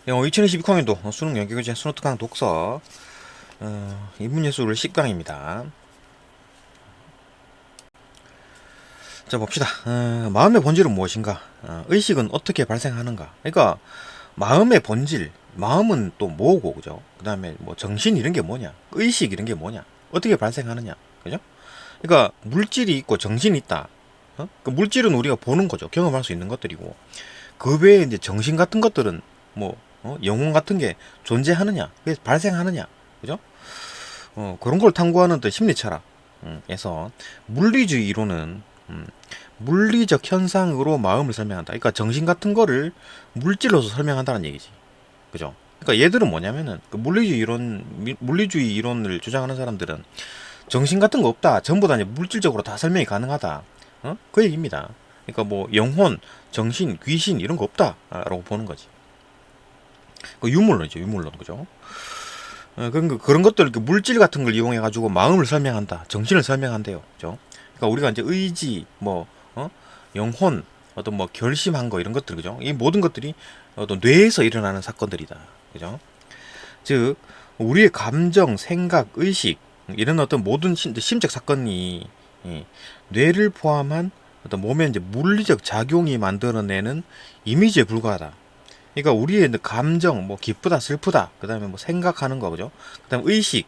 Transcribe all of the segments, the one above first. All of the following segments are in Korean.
2022 학년도 수능 연계교재 수능특강 독서 인문예술 10강입니다. 자 봅시다. 마음의 본질은 무엇인가? 의식은 어떻게 발생하는가? 그러니까 마음의 본질, 마음은 또 뭐고, 그죠? 그 다음에 뭐 정신 이런 게 뭐냐? 의식 이런 게 뭐냐? 어떻게 발생하느냐? 그죠? 그러니까 물질이 있고 정신이 있다. 그 물질은 우리가 보는 거죠. 경험할 수 있는 것들이고, 그 외에 이제 정신 같은 것들은 뭐 영혼 같은 게 존재하느냐, 그게 발생하느냐, 그죠? 그런 걸 탐구하는 또 심리 철학에서 물리주의 이론은 물리적 현상으로 마음을 설명한다. 그러니까 정신 같은 거를 물질로서 설명한다는 얘기지, 그죠? 그러니까 얘들은 뭐냐면은 그 물리주의 이론을 주장하는 사람들은 정신 같은 거 없다, 전부 다 이제 물질적으로 다 설명이 가능하다, 그 얘기입니다. 그러니까 뭐 영혼, 정신, 귀신 이런 거 없다라고 보는 거지. 그 유물론이죠, 유물론, 그죠? 그런 것들, 물질 같은 걸 이용해 가지고 마음을 설명한다, 정신을 설명한대요, 그죠? 그러니까 우리가 이제 의지, 뭐 영혼, 어떤 뭐 결심한 거 이런 것들, 그죠? 이 모든 것들이 어떤 뇌에서 일어나는 사건들이다, 그죠? 즉 우리의 감정, 생각, 의식 이런 어떤 모든 심적 사건이 뇌를 포함한 어떤 몸의 이제 물리적 작용이 만들어내는 이미지에 불과하다. 그러니까 우리의 감정, 뭐 기쁘다, 슬프다, 그다음에 뭐 생각하는 거, 그죠? 그다음 의식,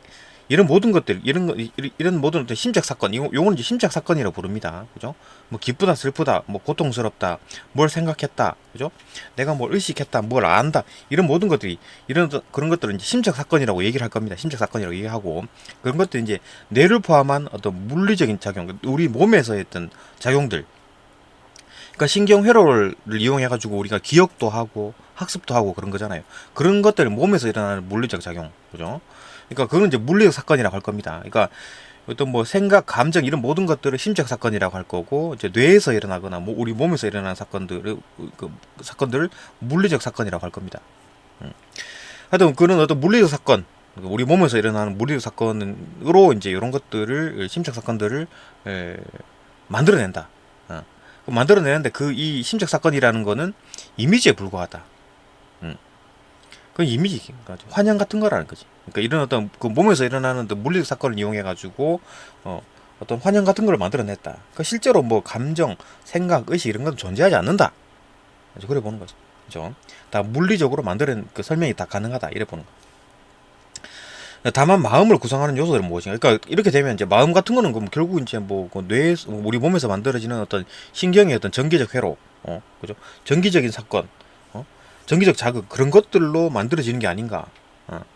이런 모든 것들, 이런 모든 어떤 심적 사건, 요거는 이제 심적 사건이라고 부릅니다, 그죠? 뭐 기쁘다, 슬프다, 뭐 고통스럽다, 뭘 생각했다, 그죠? 내가 뭘 의식했다, 뭘 안다, 이런 모든 것들이 그런 것들은 이제 심적 사건이라고 얘기를 할 겁니다. 심적 사건이라고 얘기하고, 그런 것들이 이제 뇌를 포함한 어떤 물리적인 작용, 우리 몸에서 했던 작용들. 그러니까 신경회로를 이용해 가지고 우리가 기억도 하고 학습도 하고 그런 거잖아요. 그런 것들 몸에서 일어나는 물리적 작용, 그죠? 그러니까 그건 이제 물리적 사건이라고 할 겁니다. 그러니까 어떤 뭐 생각, 감정 이런 모든 것들을 심적 사건이라고 할 거고, 이제 뇌에서 일어나거나 뭐 우리 몸에서 일어나는 사건들을 물리적 사건이라고 할 겁니다. 하여튼 그런 어떤 물리적 사건, 우리 몸에서 일어나는 물리적 사건으로 이제 이런 것들을, 심적 사건들을 만들어낸다. 만들어내는데 그 이 심적 사건이라는 거는 이미지에 불과하다. 음. 그 이미지, 그러니까 환영 같은 거라는 거지. 그러니까 이런 어떤 그 몸에서 일어나는 물리적 사건을 이용해 가지고 어떤 환영 같은 걸 만들어냈다. 그 실제로 뭐 감정, 생각, 의식 이런 건 존재하지 않는다. 그래 보는 거죠. 그죠? 다 물리적으로 만드는 그 설명이 다 가능하다. 이래 보는 거. 다만 마음을 구성하는 요소들은 무엇인가? 그러니까 이렇게 되면 이제 마음 같은 거는 그럼 결국 이제 뭐그 뇌, 우리 몸에서 만들어지는 어떤 신경의 어떤 전기적 회로, 그죠? 전기적인 사건, 전기적 자극 그런 것들로 만들어지는 게 아닌가?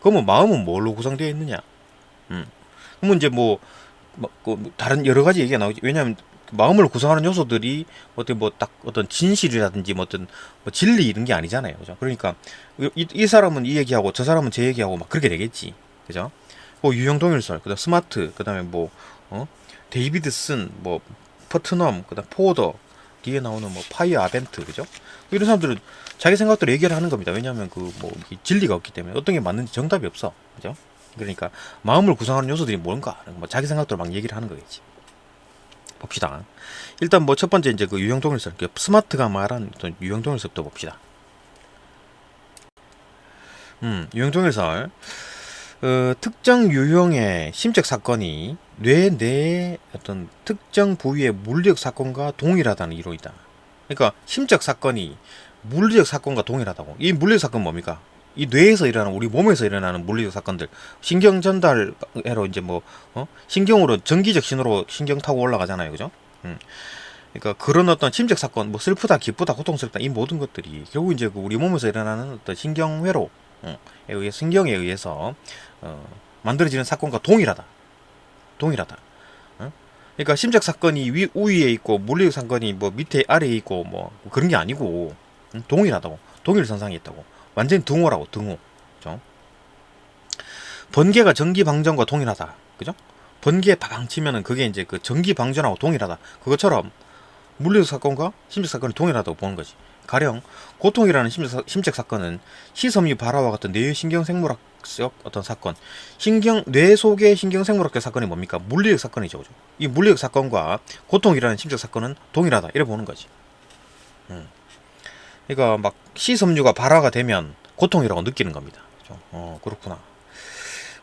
그러면 마음은 뭘로 구성되어 있느냐? 그러면 이제 그 다른 여러 가지 얘기가 나오지. 왜냐하면 마음을 구성하는 요소들이 어떤 뭐 딱 어떤 진실이라든지 뭐 어떤 뭐 진리 이런 게 아니잖아요, 그죠? 그러니까 이 사람은 이 얘기하고 저 사람은 제 얘기하고 막 그렇게 되겠지, 그죠? 뭐 유형 동일설, 그다음 스마트, 그다음에 뭐 데이비드슨, 뭐 퍼트넘, 그다음 포더, 뒤에 나오는 뭐 파이어 아벤트, 그죠? 이런 사람들은 자기 생각대로 얘기를 하는 겁니다. 왜냐하면 그 뭐 진리가 없기 때문에 어떤 게 맞는지 정답이 없어, 그죠? 그러니까 마음을 구성하는 요소들이 뭔가, 뭐 자기 생각대로 막 얘기를 하는 거겠지. 봅시다. 일단 뭐 첫 번째 이제 그 유형 동일설, 스마트가 말한 어떤 유형 동일설부터 봅시다. 유형 동일설. 특정 유형의 심적 사건이 뇌 내의 어떤 특정 부위의 물리적 사건과 동일하다는 이론이다. 그러니까 심적 사건이 물리적 사건과 동일하다고. 이 물리적 사건 뭡니까? 이 뇌에서 일어나는, 우리 몸에서 일어나는 물리적 사건들, 신경 전달회로 이제 뭐 신경으로 전기적 신호로 신경 타고 올라가잖아요, 그죠? 그러니까 그런 어떤 심적 사건, 뭐 슬프다, 기쁘다, 고통스럽다, 이 모든 것들이 결국 이제 그 우리 몸에서 일어나는 어떤 신경회로, 신경에 의해서 만들어지는 사건과 동일하다. 동일하다. 그러니까 심적 사건이 우위에 있고 물리적 사건이 뭐 밑에 아래에 있고 뭐 그런 게 아니고, 동일하다고. 동일선상에 있다고. 완전히 등호라고, 등호. 그죠? 번개가 전기 방전과 동일하다. 그죠? 번개 파방 치면은 그게 이제 그 전기 방전하고 동일하다. 그것처럼 물리적 사건과 심적 사건이 동일하다고 보는 거지. 가령 고통이라는 심적 사건은 시섬유 발화와 같은 뇌의 신경생물학적 어떤 사건, 뇌 속의 신경생물학적 사건이 뭡니까? 물리적 사건이죠, 그죠? 이 물리적 사건과 고통이라는 심적 사건은 동일하다, 이래 보는 거지. 그러니까 막 시섬유가 발화가 되면 고통이라고 느끼는 겁니다. 그죠? 그렇구나.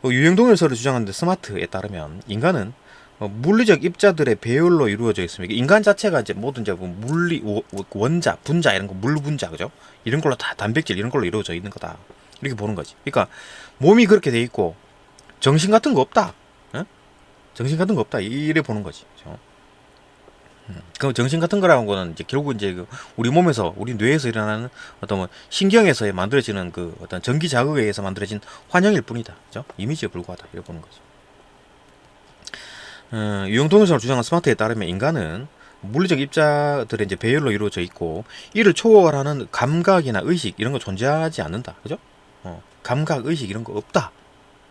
유형동일서를 주장하는데 스마트에 따르면 인간은 물리적 입자들의 배열로 이루어져 있습니다. 인간 자체가 이제 모든 이제 뭐 물리 원자, 분자 이런 거 물분자 그죠? 이런 걸로 다 단백질 이런 걸로 이루어져 있는 거다. 이렇게 보는 거지. 그러니까 몸이 그렇게 돼 있고 정신 같은 거 없다. 어? 정신 같은 거 없다. 이래 보는 거지. 그죠? 그 정신 같은 거라는 거는 이제 결국 이제 그 우리 몸에서 우리 뇌에서 일어나는 어떤 뭐 신경에서 만들어지는 그 어떤 전기 자극에 의해서 만들어진 환영일 뿐이다. 그죠? 이미지에 불과하다. 이렇게 보는 거죠. 유형동일성을 주장한 스마트에 따르면 인간은 물리적 입자들의 이제 배열로 이루어져 있고 이를 초월하는 감각이나 의식 이런 거 존재하지 않는다. 그죠? 감각, 의식 이런 거 없다.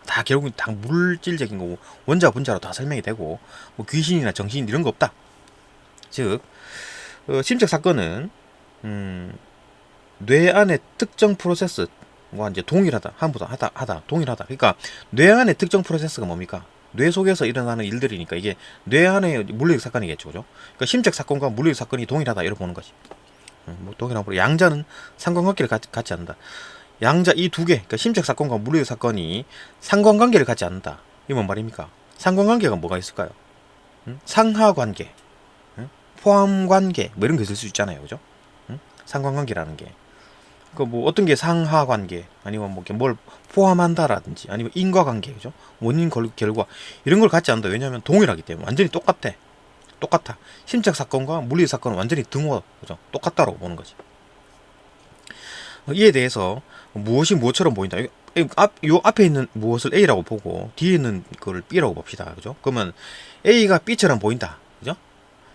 다 결국은 다 물질적인 거고 원자, 분자로 다 설명이 되고 뭐 귀신이나 정신 이런 거 없다. 즉 심적 사건은 뇌 안의 특정 프로세스와 이제 동일하다. 하다 동일하다. 그러니까 뇌 안의 특정 프로세스가 뭡니까? 뇌 속에서 일어나는 일들이니까 이게 뇌 안의 물리적 사건이겠죠, 그죠? 그러니까 심적 사건과 물리적 사건이 동일하다 이렇게 보는 거지. 뭐 동일하고 양자는 상관관계를 갖지 않는다. 양자 이 두 개, 그러니까 심적 사건과 물리적 사건이 상관관계를 갖지 않는다. 이게 뭔 말입니까? 상관관계가 뭐가 있을까요? 상하관계, 포함관계 뭐 이런 거 있을 수 있잖아요, 그죠? 상관관계라는 게. 그 뭐 어떤 게 상하관계 아니면 뭐 뭘 포함한다라든지 아니면 인과관계 그죠? 원인 결과 이런 걸 갖지 않는다. 왜냐하면 동일하기 때문에 완전히 똑같아. 심적 사건과 물리적 사건은 완전히 등호 그죠? 똑같다라고 보는 거지. 이에 대해서 무엇이 무엇처럼 보인다. 요 앞에 있는 무엇을 A라고 보고 뒤에 있는 거를 B라고 봅시다. 그죠? 그러면 A가 B처럼 보인다. 그죠?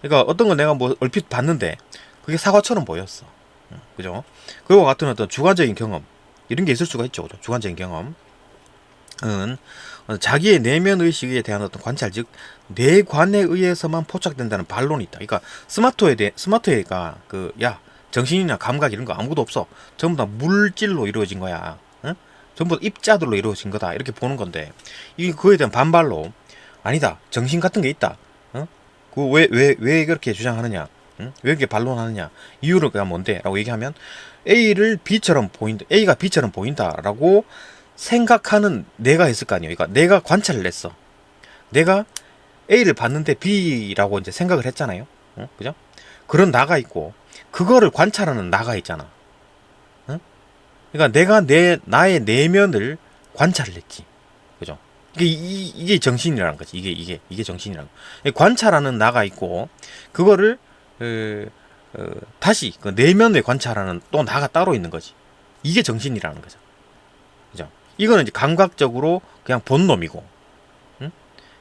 그러니까 어떤 건 내가 뭐 얼핏 봤는데 그게 사과처럼 보였어. 그죠? 그와 같은 어떤 주관적인 경험 이런 게 있을 수가 있죠. 그죠? 주관적인 경험은 자기의 내면 의식에 대한 어떤 관찰, 즉 뇌관에 의해서만 포착된다는 반론이 있다. 그러니까 스마트웨가 정신이나 감각 이런 거 아무것도 없어. 전부 다 물질로 이루어진 거야. 응? 전부 다 입자들로 이루어진 거다. 이렇게 보는 건데 그거에 대한 반발로 아니다. 정신 같은 게 있다. 응? 왜 그렇게 주장하느냐? 응? 왜 이렇게 반론하느냐? 이유가 뭔데? 라고 얘기하면 A가 B처럼 보인다라고 생각하는 내가 있을 거 아니에요. 그러니까 내가 관찰을 했어. 내가 A를 봤는데 B라고 이제 생각을 했잖아요. 그죠? 그런 나가 있고 그거를 관찰하는 나가 있잖아. 응? 그러니까 내가 나의 내면을 관찰을 했지. 그죠? 이게 정신이라는 거지. 이게 정신이라는 거. 관찰하는 나가 있고 그거를 다시 그 내면에 관찰하는 또 나가 따로 있는 거지. 이게 정신이라는 거죠. 그죠? 이거는 이제 감각적으로 그냥 본 놈이고, 응?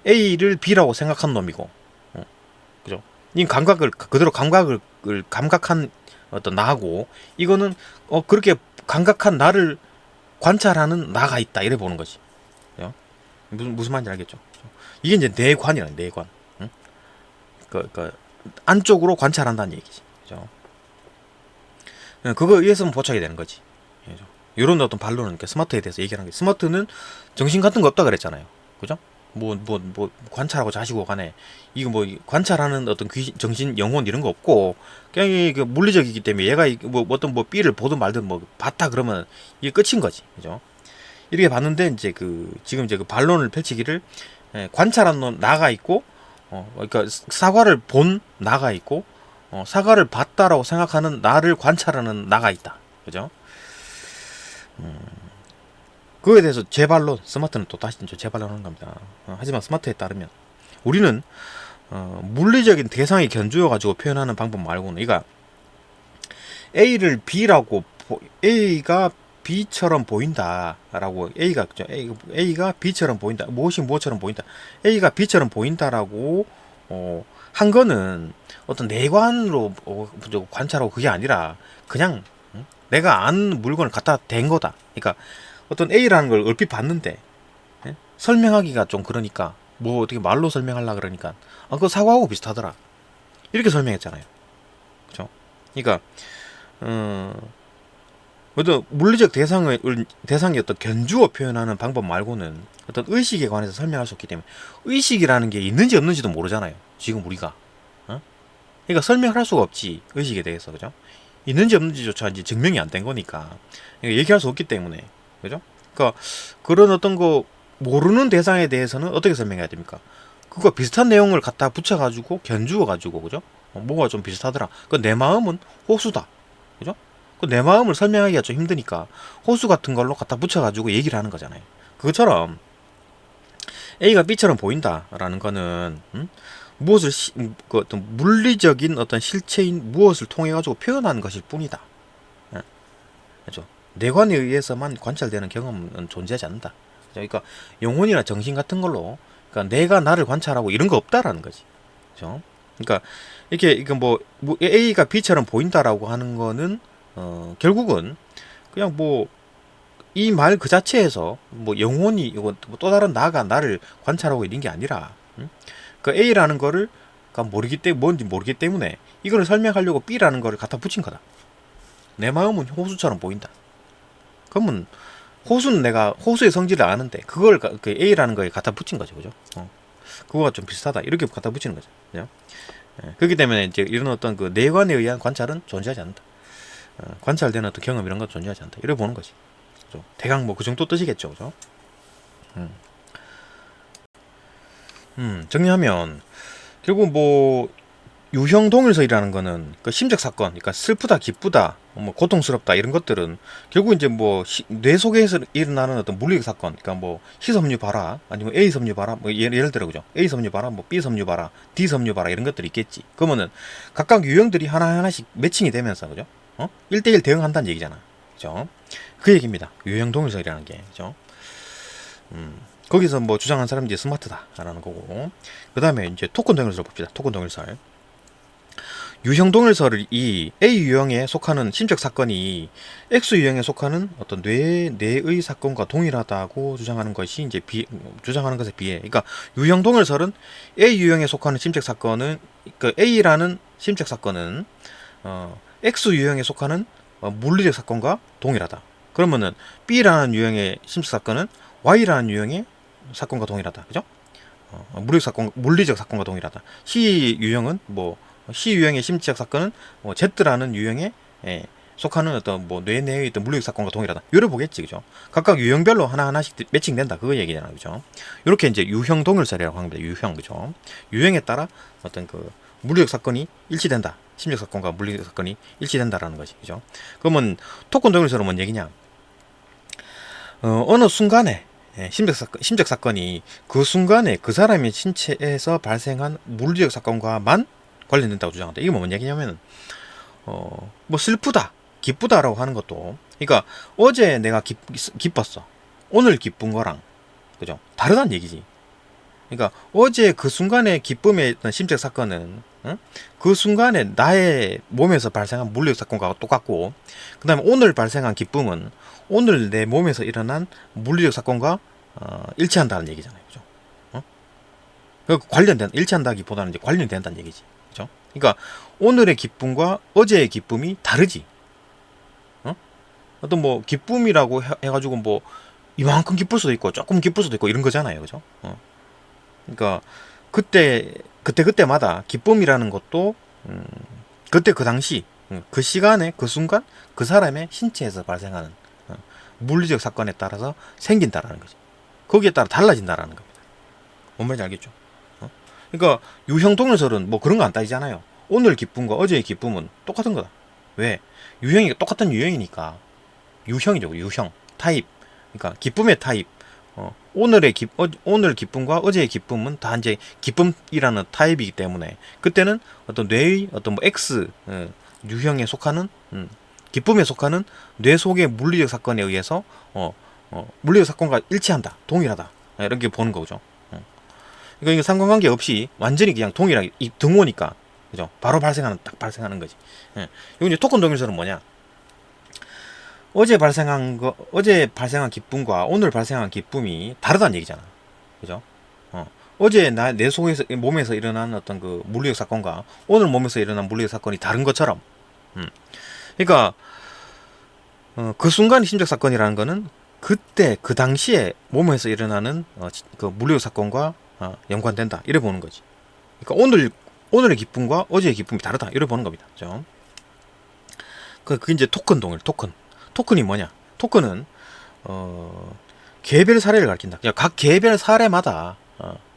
A를 B라고 생각한 놈이고, 그죠? 이 감각을 그대로 감각한 어떤 나고, 이거는 그렇게 감각한 나를 관찰하는 나가 있다 이래 보는 거지. 그죠? 무슨 말인지 알겠죠? 이게 이제 내관이란 내관. 응? 그 안쪽으로 관찰한다는 얘기지. 그죠? 그거에 의해서는 포착이 되는 거지. 그죠? 이런 어떤 반론은 스마트에 대해서 얘기하는 게 스마트는 정신 같은 거 없다 그랬잖아요. 그죠? 뭐 관찰하고 자시고 간에 이거 뭐 관찰하는 어떤 정신 영혼 이런 거 없고 그냥 이게 물리적이기 때문에 얘가 뭐 어떤 뭐 B를 보든 말든 뭐 봤다 그러면 이게 끝인 거지. 그죠? 이렇게 봤는데 이제 지금 이제 그 반론을 펼치기를 관찰한 놈 나가 있고 그러니까 사과를 본 나가 있고 사과를 봤다라고 생각하는 나를 관찰하는 나가 있다. 그죠? 그거에 대해서 재반론, 스마트는 또 다시 재반론하는 겁니다. 하지만 스마트에 따르면 우리는 물리적인 대상이 견주어가지고 표현하는 방법 말고는 그러니까 A를 B라고 A가 B처럼 보인다라고 A가 B처럼 보인다. 무엇이 무엇처럼 보인다. A가 B처럼 보인다라고 한 거는 어떤 내관으로 관찰하고 그게 아니라 그냥 내가 아는 물건을 갖다 댄 거다. 그러니까 어떤 A라는 걸 얼핏 봤는데 설명하기가 좀 그러니까 뭐 어떻게 말로 설명하려 그러니까 그거 사과하고 비슷하더라. 이렇게 설명했잖아요. 그렇죠? 그러니까 어떤 물리적 대상의 어떤 견주어 표현하는 방법 말고는 어떤 의식에 관해서 설명할 수 없기 때문에 의식이라는 게 있는지 없는지도 모르잖아요. 지금 우리가. 그러니까 설명할 수가 없지. 의식에 대해서. 그죠? 있는지 없는지조차 이제 증명이 안 된 거니까 얘기할 수 없기 때문에, 그죠? 그러니까 그런 어떤 거 모르는 대상에 대해서는 어떻게 설명해야 됩니까? 그거 비슷한 내용을 갖다 붙여가지고 견주어가지고, 그죠? 뭐가 좀 비슷하더라. 그 내 마음은 호수다, 그죠? 그 내 마음을 설명하기가 좀 힘드니까 호수 같은 걸로 갖다 붙여가지고 얘기를 하는 거잖아요. 그것처럼 A가 B처럼 보인다라는 거는 무엇을 그 어떤 물리적인 어떤 실체인 무엇을 통해 가지고 표현하는 것일 뿐이다. 예. 그렇죠. 뇌관에 의해서만 관찰되는 경험은 존재하지 않는다. 그렇죠? 그러니까 영혼이나 정신 같은 걸로, 그러니까 내가 나를 관찰하고 이런 거 없다라는 거지. 그렇죠? 그러니까 이게 뭐 A가 B처럼 보인다라고 하는 거는 결국은 그냥 뭐 이 말 그 자체에서 뭐 영혼이 이거 또 다른 나가 나를 관찰하고 있는 게 아니라, 그 A라는 거를 뭔지 모르기 때문에 이거를 설명하려고 B라는 거를 갖다 붙인 거다. 내 마음은 호수처럼 보인다. 그러면 호수는 내가 호수의 성질을 아는데 그걸 그 A라는 거에 갖다 붙인 거죠, 그죠? 그거가 좀 비슷하다 이렇게 갖다 붙이는 거죠, 그죠? 예, 그렇기 때문에 이제 이런 어떤 그 내관에 의한 관찰은 존재하지 않는다. 관찰되는 어떤 경험 이런 건 존재하지 않는다. 이렇게 보는 거지. 그죠? 대강 뭐 그 정도 뜻이겠죠, 그죠? 정리하면 결국 뭐 유형 동일설이라는 거는 그 심적 사건, 그러니까 슬프다, 기쁘다, 뭐 고통스럽다 이런 것들은 결국 이제 뭐 뇌 속에서 일어나는 어떤 물리적 사건, 그러니까 뭐 희섬유 봐라, 아니면 A 섬유 봐라, 뭐 예를 들어, 그죠? A 섬유 봐라, 뭐 B 섬유 봐라, D 섬유 봐라 이런 것들이 있겠지. 그러면은 각각 유형들이 하나하나씩 매칭이 되면서, 그죠? 1대1 대응한다는 얘기잖아, 그죠? 그 얘기입니다. 유형 동일설이라는 게, 그죠? 거기서 뭐 주장한 사람들이 스마트다라는 거고, 그 다음에 이제 토큰 동일설 봅시다. 토큰 동일설. 유형 동일설이 A 유형에 속하는 심적 사건이 X 유형에 속하는 어떤 뇌의 사건과 동일하다고 주장하는 것이 이제 주장하는 것에 비해, 그러니까 유형 동일설은 A 유형에 속하는 심적 사건은, 그 A라는 심적 사건은 X 유형에 속하는 물리적 사건과 동일하다. 그러면은 B라는 유형의 심적 사건은 Y라는 유형의 사건과 동일하다, 그죠? 물리적 사건과 동일하다. C 유형은 뭐 C 유형의 심리적 사건은 뭐 Z라는 유형에 속하는 어떤 뭐 뇌 내의 어떤 물리적 사건과 동일하다. 요래 보겠지, 그죠? 각각 유형별로 하나하나씩 매칭된다, 그거 얘기잖아, 그죠? 요렇게 이제 유형 동일설이라고 합니다. 유형, 그죠? 유형에 따라 어떤 그 물리적 사건이 일치된다. 심리적 사건과 물리적 사건이 일치된다라는 것이, 그죠? 그러면 토큰 동일설은 뭔 얘기냐? 어느 순간에 심적 사건이 그 순간에 그 사람의 신체에서 발생한 물리적 사건과만 관련된다고 주장한다. 이게 뭔 얘기냐면은 뭐 슬프다, 기쁘다라고 하는 것도, 그러니까 어제 내가 기뻤어. 오늘 기쁜 거랑, 그죠? 다르다는 얘기지. 그러니까 어제 그 순간의 기쁨의 어떤 심적 사건은 그 순간에 나의 몸에서 발생한 물리적 사건과 똑같고, 그 다음에 오늘 발생한 기쁨은 오늘 내 몸에서 일어난 물리적 사건과 일치한다는 얘기잖아요, 그죠? 관련된, 일치한다기보다는 이제 관련된다는 얘기지, 그죠? 그러니까 오늘의 기쁨과 어제의 기쁨이 다르지. 어떤 뭐 기쁨이라고 해가지고 뭐 이만큼 기쁠 수도 있고 조금 기쁠 수도 있고 이런 거잖아요, 그죠? 그러니까 그때마다 기쁨이라는 것도 그때 그 당시 그 시간에 그 순간 그 사람의 신체에서 발생하는 물리적 사건에 따라서 생긴다라는 거지. 거기에 따라 달라진다라는 겁니다. 뭔 말인지 알겠죠? 그러니까 유형 동일설은 뭐 그런 거 안 따지잖아요. 오늘 기쁨과 어제의 기쁨은 똑같은 거다. 왜? 유형이 똑같은 유형이니까. 유형이죠, 유형, 타입. 그러니까 기쁨의 타입. 오늘 기쁨과 어제의 기쁨은 다 이제 기쁨이라는 타입이기 때문에 그때는 어떤 뇌의 어떤 뭐 X 유형에 속하는 기쁨에 속하는 뇌 속의 물리적 사건에 의해서 물리적 사건과 일치한다, 동일하다, 이렇게 보는 거죠. 그러니까 이거 상관관계 없이 완전히 그냥 동일하게 이 등호니까, 그죠? 바로 딱 발생하는 거지. 이거 이제 토큰 동일설은 뭐냐? 어제 발생한 기쁨과 오늘 발생한 기쁨이 다르다는 얘기잖아, 그죠? 어제 내 속에서 몸에서 일어난 어떤 그 물리적 사건과 오늘 몸에서 일어난 물리적 사건이 다른 것처럼, 그러니까 그 순간의 심적 사건이라는 거는 그때 그 당시에 몸에서 일어나는 그 물리적 사건과 연관된다, 이래 보는 거지. 그러니까 오늘의 기쁨과 어제의 기쁨이 다르다, 이래 보는 겁니다, 그죠? 그 이제 토큰 동일, 토큰이 뭐냐? 토큰은 개별 사례를 가리킨다. 그냥 각 개별 사례마다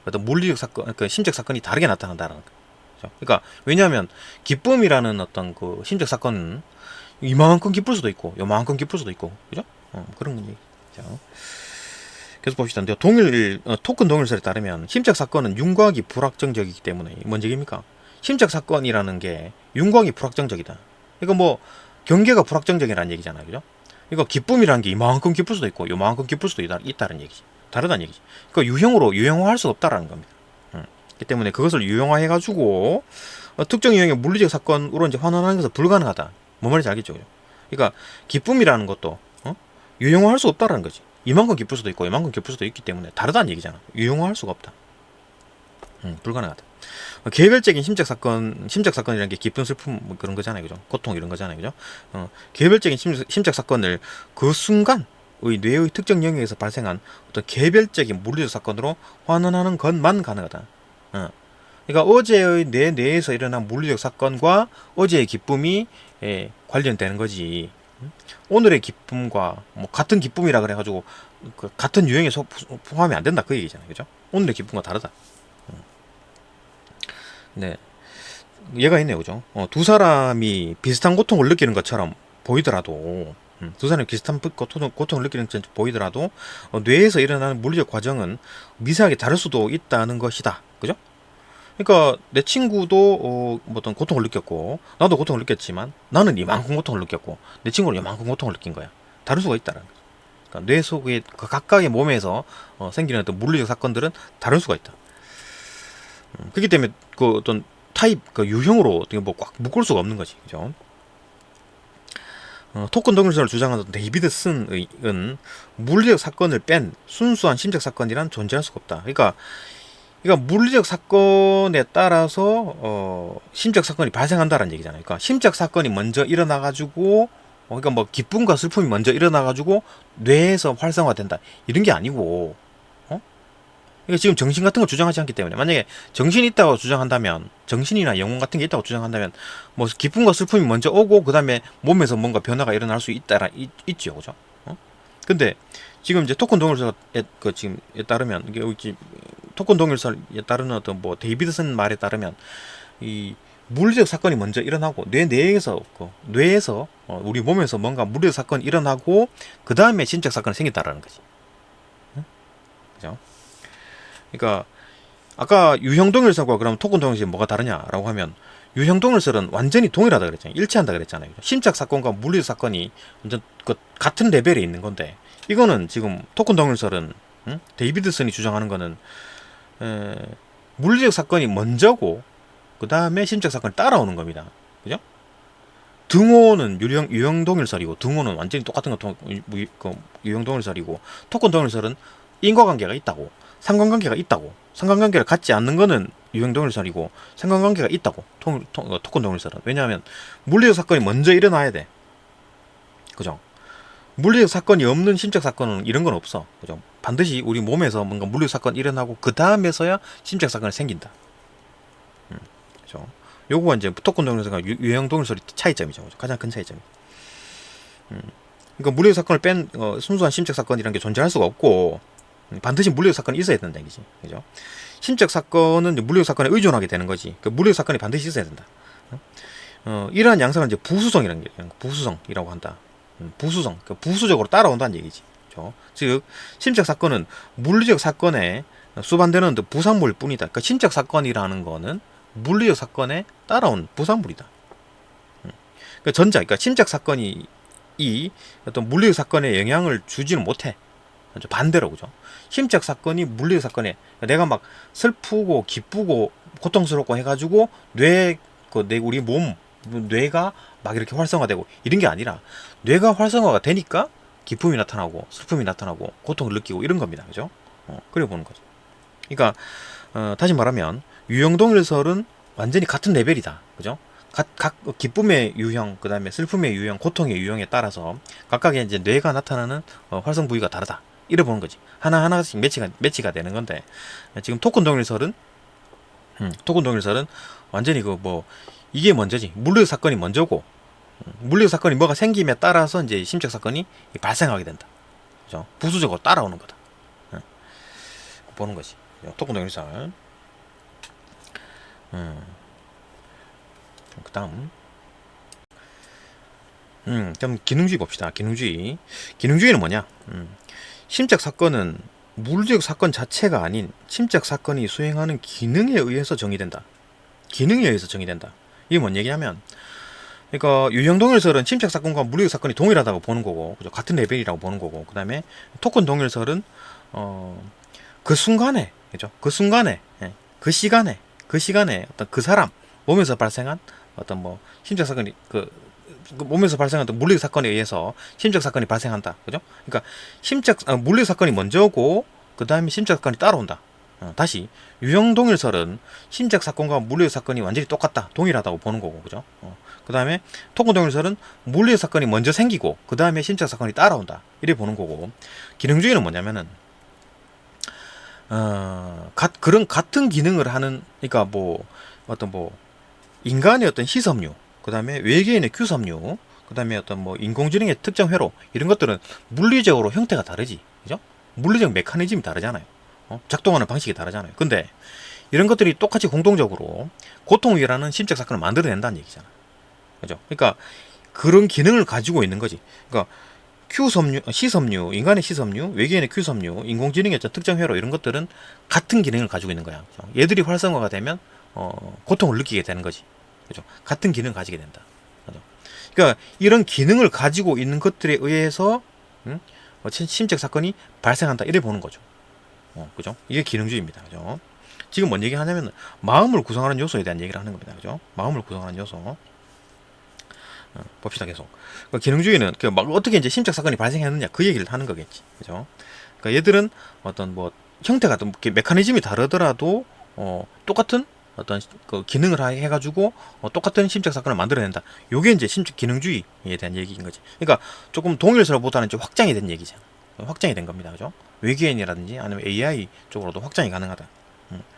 어떤 물리적 사건, 그 심적 사건이 다르게 나타난다는 거죠. 그러니까 왜냐하면 기쁨이라는 어떤 그 심적 사건은 이만큼 기쁠 수도 있고 요만큼 기쁠 수도 있고, 그죠? 그런 얘기죠. 계속 봅시다. 토큰 동일설에 따르면 심적 사건은 윤곽이 불확정적이기 때문에 뭔 얘기입니까? 심적 사건이라는 게 윤곽이 불확정적이다. 이거 뭐 경계가 불확정적이라는 얘기잖아요, 그죠? 이거 기쁨이라는 게 이만큼 기쁠 수도 있고 요만큼 기쁠 수도 있다는 얘기지. 다르다는 얘기지. 그러니까 유형화할 수가 없다라는 겁니다. 그렇기 때문에 그것을 유형화해가지고 특정 유형의 물리적 사건으로 이제 환원하는 것은 불가능하다. 뭔 말인지 알겠죠? 그러니까 기쁨이라는 것도 유형화할 수 없다라는 거지. 이만큼 기쁠 수도 있고 이만큼 기쁠 수도 있기 때문에 다르다는 얘기잖아. 유형화할 수가 없다. 불가능하다. 개별적인 심적 사건이라는 게 기쁨, 슬픔 뭐 그런 거잖아요, 그죠? 고통 이런 거잖아요, 그죠? 개별적인 심적 사건을 그 순간의 뇌의 특정 영역에서 발생한 어떤 개별적인 물리적 사건으로 환원하는 것만 가능하다. 그러니까 어제의 내 뇌에서 일어난 물리적 사건과 어제의 기쁨이 관련되는 거지. 오늘의 기쁨과 뭐 같은 기쁨이라 그래가지고 그 같은 유형에 포함이 안 된다 그 얘기잖아요, 그죠? 오늘의 기쁨과 다르다. 네, 얘가 있네요, 그죠? 두 사람이 비슷한 고통을 느끼는 것처럼 보이더라도, 두 사람이 비슷한 고통을 느끼는 것처럼 보이더라도 뇌에서 일어나는 물리적 과정은 미세하게 다를 수도 있다는 것이다, 그죠? 그러니까 내 친구도 어떤 고통을 느꼈고 나도 고통을 느꼈지만 나는 이만큼 고통을 느꼈고 내 친구는 이만큼 고통을 느낀 거야. 다를 수가 있다는 거죠. 그러니까 뇌 속의 그 각각의 몸에서 생기는 어떤 물리적 사건들은 다를 수가 있다. 그렇기 때문에 그 어떤 타입, 그 유형으로 어떻게 뭐 꽉 묶을 수가 없는 거지, 그죠? 토큰 동일설을 주장하던 데이비드슨은 물리적 사건을 뺀 순수한 심적 사건이란 존재할 수가 없다. 그러니까 물리적 사건에 따라서 심적 사건이 발생한다는 얘기잖아요. 그러니까 심적 사건이 먼저 일어나가지고 그러니까 뭐 기쁨과 슬픔이 먼저 일어나가지고 뇌에서 활성화된다 이런 게 아니고, 그러니까 지금 정신 같은 거 주장하지 않기 때문에 만약에 정신이 있다고 주장한다면, 정신이나 영혼 같은 게 있다고 주장한다면 뭐 기쁨과 슬픔이 먼저 오고 그 다음에 몸에서 뭔가 변화가 일어날 수 있죠, 그죠? 근데 지금 이제 토큰 동일설에 따르면 이게 토큰 동일설에 따르는 어떤 뭐 데이비드슨 말에 따르면 이 물리적 사건이 먼저 일어나고 뇌에서 우리 몸에서 뭔가 물리적 사건이 일어나고 그 다음에 심적 사건이 생긴다라는 거지. 그죠? 그러니까 아까 유형 동일설과 그럼 토큰 동일설이 뭐가 다르냐라고 하면 유형 동일설은 완전히 동일하다 그랬잖아요. 일치한다 그랬잖아요. 심적 사건과 물리적 사건이 완전 그 같은 레벨에 있는 건데 이거는 지금 토큰 동일설은 데이비드슨이 주장하는 거는 물리적 사건이 먼저고 그 다음에 심적 사건이 따라오는 겁니다. 그죠? 등호는 유형 동일설이고 등호는 완전히 똑같은 유형 동일설이고 토큰 동일설은 인과관계가 있다고, 상관관계가 있다고, 상관관계를 갖지 않는 거는 유형 동일설이고 상관관계가 있다고 토큰 동일설은. 왜냐하면 물리적 사건이 먼저 일어나야 돼. 그죠? 물리적 사건이 없는 심적 사건은 이런 건 없어. 그죠? 반드시 우리 몸에서 뭔가 물리적 사건이 일어나고 그 다음에서야 심적 사건이 생긴다. 그죠? 요거가 이제 토큰 동일설과 유형 동일설의 차이점이죠. 가장 큰 차이점. 그러니까 물리적 사건을 뺀 순수한 심적 사건이라는 게 존재할 수가 없고 반드시 물리적 사건이 있어야 된다 이거지. 그죠? 심적 사건은 물리적 사건에 의존하게 되는 거지. 그 물리적 사건이 반드시 있어야 된다. 이러한 양상을 이제 부수성이라는 게 부수성이라고 한다. 부수성, 그러니까 부수적으로 따라온다는 얘기지. 그렇죠? 즉 심적 사건은 물리적 사건에 수반되는 부산물일 뿐이다. 그러니까 심적 사건이라는 거는 물리적 사건에 따라온 부산물이다. 그러니까 심적 사건이 이 어떤 물리적 사건에 영향을 주지는 못해. 반대로, 그죠? 심적 사건이 물리적 사건에 내가 막 슬프고 기쁘고 고통스럽고 해가지고 우리 몸 뇌가 막 이렇게 활성화되고 이런 게 아니라 뇌가 활성화가 되니까 기쁨이 나타나고 슬픔이 나타나고 고통을 느끼고 이런 겁니다. 그죠? 그래 보는 거죠. 그러니까 다시 말하면 유형 동일설은 완전히 같은 레벨이다. 그죠? 각 기쁨의 유형, 그 다음에 슬픔의 유형, 고통의 유형에 따라서 각각의 이제 뇌가 나타나는 활성 부위가 다르다. 이래 보는 거지. 하나하나씩 매치가 되는 건데 지금 토큰 동일설은 완전히 이게 먼저지. 물리적 사건이 먼저고 물리적 사건이 뭐가 생김에 따라서 이제 심적 사건이 발생하게 된다. 그죠? 부수적으로 따라오는 거다. 보는 거지. 토큰 동일설. 그다음. 그럼 기능주의 봅시다. 기능주의. 기능주의는 뭐냐? 심적 사건은 물리적 사건 자체가 아닌 심적 사건이 수행하는 기능에 의해서 정의된다. 기능에 의해서 정의된다. 이게 뭔 얘기냐면, 그러니까 유형 동일설은 심적 사건과 물리적 사건이 동일하다고 보는 거고, 그죠? 같은 레벨이라고 보는 거고, 그 다음에 토큰 동일설은 그 순간에, 그죠? 그 순간에, 그 시간에 어떤 그 사람 몸에서 발생한 어떤 뭐 심적 사건이 그 몸에서 발생한 어떤 물리적 사건에 의해서 심적 사건이 발생한다, 그죠? 그러니까 물리적 사건이 먼저고 그 다음에 심적 사건이 따라온다. 다시 유형 동일설은 심적 사건과 물리적 사건이 완전히 똑같다, 동일하다고 보는 거고, 그죠? 그 다음에 토큰 동일설은 물리적 사건이 먼저 생기고 그 다음에 심적 사건이 따라온다, 이렇게 보는 거고, 기능주의는 뭐냐면은 그런 같은 기능을 하는, 그러니까 뭐 어떤 뭐 인간의 어떤 시섬유, 그 다음에 외계인의 규섬유, 그 다음에 어떤 뭐 인공지능의 특정 회로, 이런 것들은 물리적으로 형태가 다르지, 그죠? 물리적 메커니즘이 다르잖아요. 작동하는 방식이 다르잖아요. 근데 이런 것들이 똑같이 공동적으로 고통이라는 심적 사건을 만들어낸다는 얘기잖아, 그죠? 그러니까 그런 기능을 가지고 있는 거지. 그러니까 시섬유, 인간의 시섬유, 외계인의 규섬유, 인공지능의 특정 회로, 이런 것들은 같은 기능을 가지고 있는 거야. 그죠? 얘들이 활성화가 되면 고통을 느끼게 되는 거지, 그죠? 같은 기능을 가지게 된다, 그죠? 그러니까 이런 기능을 가지고 있는 것들에 의해서 심적 사건이 발생한다, 이래 보는 거죠. 그죠? 이게 기능주의입니다, 그죠? 지금 뭔 얘기 하냐면 마음을 구성하는 요소에 대한 얘기를 하는 겁니다, 그죠? 마음을 구성하는 요소. 봅시다, 계속. 그러니까 기능주의는 막 어떻게 이제 심적 사건이 발생했느냐, 그 얘기를 하는 거겠지, 그죠? 그러니까 얘들은 어떤 뭐 형태가 또 메커니즘이 다르더라도 똑같은 어떤 그 기능을 해가지고 똑같은 심적 사건을 만들어낸다. 요게 이제 심적 기능주의에 대한 얘기인 거지. 그러니까 조금 동일설보다는 좀 확장이 된 얘기잖아. 확장이 된 겁니다, 그죠? 외계인이라든지 아니면 AI 쪽으로도 확장이 가능하다.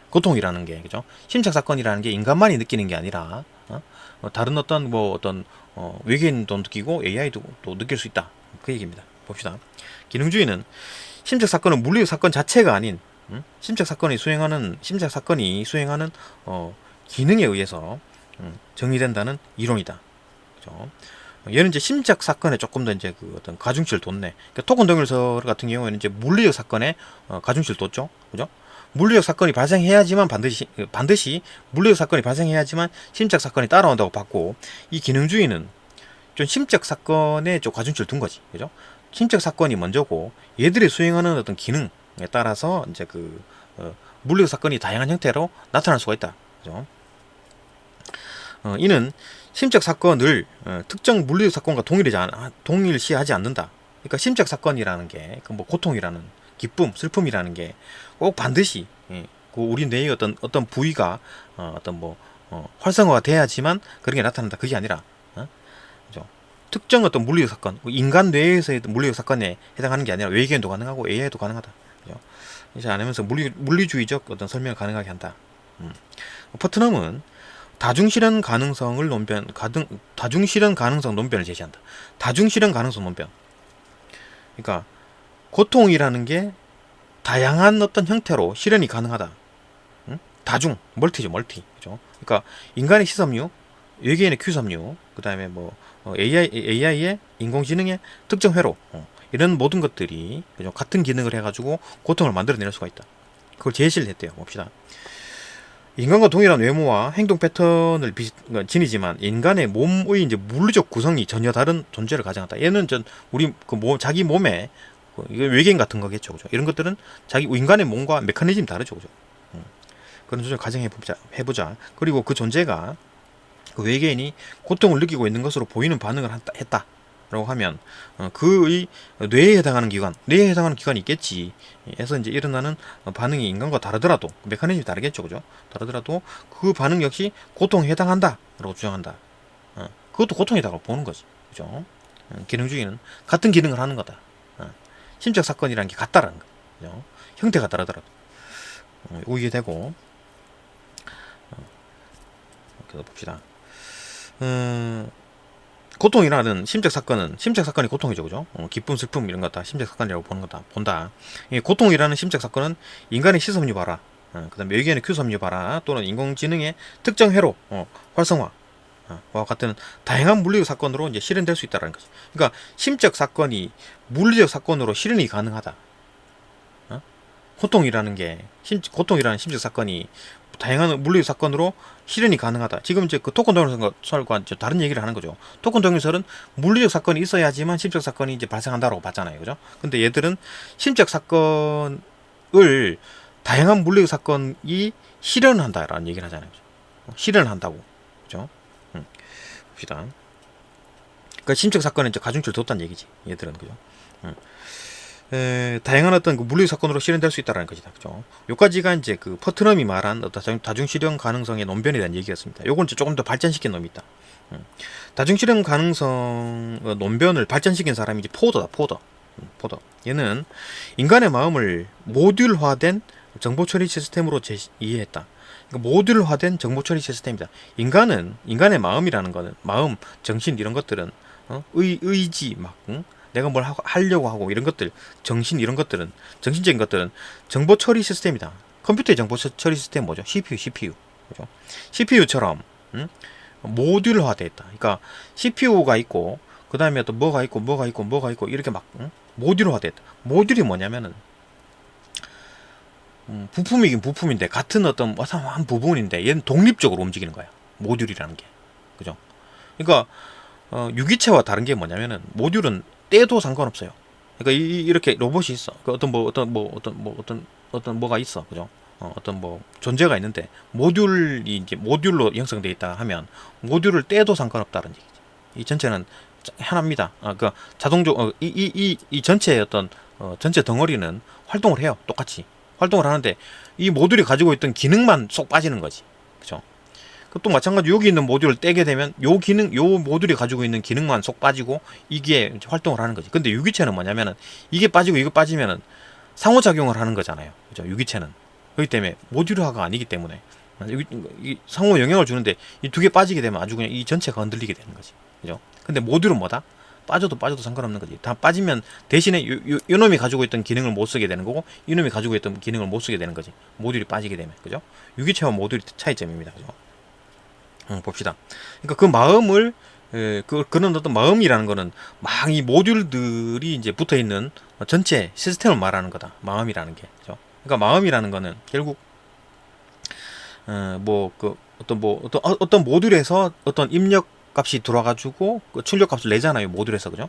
고통이라는 게, 그죠? 심적 사건이라는 게 인간만이 느끼는 게 아니라 다른 어떤 외계인도 느끼고 AI도 또 느낄 수 있다, 그 얘기입니다. 봅시다. 기능주의는 심적 사건은 물리적 사건 자체가 아닌 심적 사건이 수행하는 기능에 의해서 정의된다는 이론이다, 그죠? 얘는 이제 심적 사건에 조금 더 이제 그 어떤 가중치를 뒀네. 그러니까 토큰 동일설 같은 경우에는 이제 물리적 사건에 가중치를 뒀죠, 그죠? 물리적 사건이 발생해야지만 반드시 물리적 사건이 발생해야지만 심적 사건이 따라온다고 봤고, 이 기능주의는 좀 심적 사건에 좀 가중치를 둔 거지, 그죠? 심적 사건이 먼저고 얘들이 수행하는 어떤 기능에 따라서 이제 물리적 사건이 다양한 형태로 나타날 수가 있다, 그죠? 이는 심적 사건을 특정 물리적 사건과 동일시하지 않는다. 그러니까 심적 사건이라는 게 뭐 고통이라는, 기쁨, 슬픔이라는 게 꼭 반드시 그 우리 뇌의 어떤 부위가 활성화가 돼야지만 그런 게 나타난다, 그게 아니라 그죠? 특정 어떤 물리적 사건, 인간 뇌에서의 물리적 사건에 해당하는 게 아니라 외계인도 가능하고 AI도 가능하다, 그죠? 이제 안 하면서 물리주의적 어떤 설명을 가능하게 한다. 퍼트넘은 다중실현 가능성 논변을 제시한다. 다중실현 가능성 논변. 그러니까 고통이라는 게 다양한 어떤 형태로 실현이 가능하다. 멀티죠, 멀티. 그죠? 그러니까 인간의 시섬유, 외계인의 규섬유, 그 다음에 뭐 AI의 인공지능의 특정 회로, 이런 모든 것들이, 그죠? 같은 기능을 해가지고 고통을 만들어낼 수가 있다. 그걸 제시를 했대요. 봅시다. 인간과 동일한 외모와 행동 패턴을 지니지만 인간의 몸의 이제 물리적 구성이 전혀 다른 존재를 가정한다. 얘는 우리 자기 몸에 이거 외계인 같은 거겠죠, 그죠? 이런 것들은 인간의 몸과 메커니즘이 다르죠, 그죠? 그런 존재 해보자. 그리고 그 존재가 그 외계인이 고통을 느끼고 있는 것으로 보이는 반응을 했다라고 하면 그의 뇌에 해당하는 기관이 있겠지. 해서 이제 일어나는 반응이 인간과 다르더라도 메커니즘이 다르겠죠, 그죠? 다르더라도 그 반응 역시 고통에 해당한다라고 주장한다. 그것도 고통이다라고 보는 거지, 그죠? 기능주의는 같은 기능을 하는 거다. 심적 사건이라는 게 같다라는 거, 그죠? 형태가 다르더라도 이해되고. 그래서 봅시다. 고통이라는 심적 사건이 고통이죠, 그죠? 기쁨, 슬픔 이런 거 다 심적 사건이라고 보는 거다 본다. 이 고통이라는 심적 사건은 인간의 시섭류 발화, 그다음에 외계인의 큐섭류 발화 또는 인공지능의 특정 회로 활성화 와 같은 다양한 물리적 사건으로 이제 실현될 수 있다는 거지. 그러니까 심적 사건이 물리적 사건으로 실현이 가능하다. 고통이라는 심적 사건이 다양한 물리적 사건으로 실현이 가능하다. 지금 이제 그 토큰 동영설과 다른 얘기를 하는 거죠. 토큰 동영설은 물리적 사건이 있어야지만 심적 사건이 이제 발생한다고 봤잖아요, 그죠? 근데 얘들은 심적 사건을 다양한 물리적 사건이 실현한다라는 얘기를 하잖아요, 그죠? 실현한다고, 그죠? 봅시다. 그러니까 심적 사건은 이제 가중치를 뒀다는 얘기지, 얘들은, 그죠? 다양한 어떤 그 물리적 사건으로 실현될 수 있다는 것이다. 그죠? 요까지가 이제 그 퍼트넘이 말한 어떤 다중 실현 가능성의 논변이라는 얘기였습니다. 요건 이제 조금 더 발전시킨 놈이 있다. 다중 실현 가능성 논변을 발전시킨 사람이 이제 포더다. 포더. 얘는 인간의 마음을 모듈화된 정보 처리 시스템으로 이해했다. 그러니까 모듈화된 정보 처리 시스템이다. 인간의 마음이라는 거는 마음, 정신 이런 것들은 의지 막 내가 뭘 하려고 하고 이런 것들, 이런 것들은 정신적인 것들은 정보 처리 시스템이다. 컴퓨터의 정보 처리 시스템 뭐죠? CPU, 그죠? CPU처럼 모듈화되어 있다. 그러니까 CPU가 있고 그 다음에 또 뭐가 있고 이렇게 막 모듈화되어 있다. 모듈이 뭐냐면은 부품이긴 부품인데 같은 어떤 한 부분인데 얘는 독립적으로 움직이는 거야. 모듈이라는 게, 그죠? 그러니까 유기체와 다른 게 뭐냐면은 모듈은 떼도 상관없어요. 그러니까 이렇게 로봇이 있어. 그 어떤 뭐가 있어, 그죠? 어떤 뭐 존재가 있는데 모듈이 이제 모듈로 형성되어 있다 하면 모듈을 떼도 상관없다는 얘기지. 이 전체는 하나입니다. 그 자동적 이 전체의 어떤 전체 덩어리는 활동을 해요. 똑같이 활동을 하는데 이 모듈이 가지고 있던 기능만 쏙 빠지는 거지, 그죠? 또 마찬가지 여기 있는 모듈을 떼게 되면 요 모듈이 가지고 있는 기능만 쏙 빠지고 이게 활동을 하는 거지. 근데 유기체는 뭐냐면은 이게 빠지고 이거 빠지면은 상호작용을 하는 거잖아요, 그죠? 유기체는 그렇기 때문에 모듈화가 아니기 때문에 이 상호 영향을 주는데 이 두 개 빠지게 되면 아주 그냥 이 전체가 흔들리게 되는 거지, 그죠? 근데 모듈은 뭐다? 빠져도 상관없는 거지. 다 빠지면 대신에 요 놈이 가지고 있던 기능을 못 쓰게 되는 거고 이 놈이 가지고 있던 기능을 못 쓰게 되는 거지. 모듈이 빠지게 되면, 그죠? 유기체와 모듈이 차이점입니다, 그죠? 봅시다. 그러니까 그 마음을 그런 어떤 마음이라는 거는 막 이 모듈들이 이제 붙어 있는 전체 시스템을 말하는 거다. 마음이라는 게, 그죠? 그러니까 마음이라는 거는 결국 어떤 모듈에서 어떤 입력 값이 들어와가지고 그 출력 값을 내잖아요, 모듈에서, 그죠?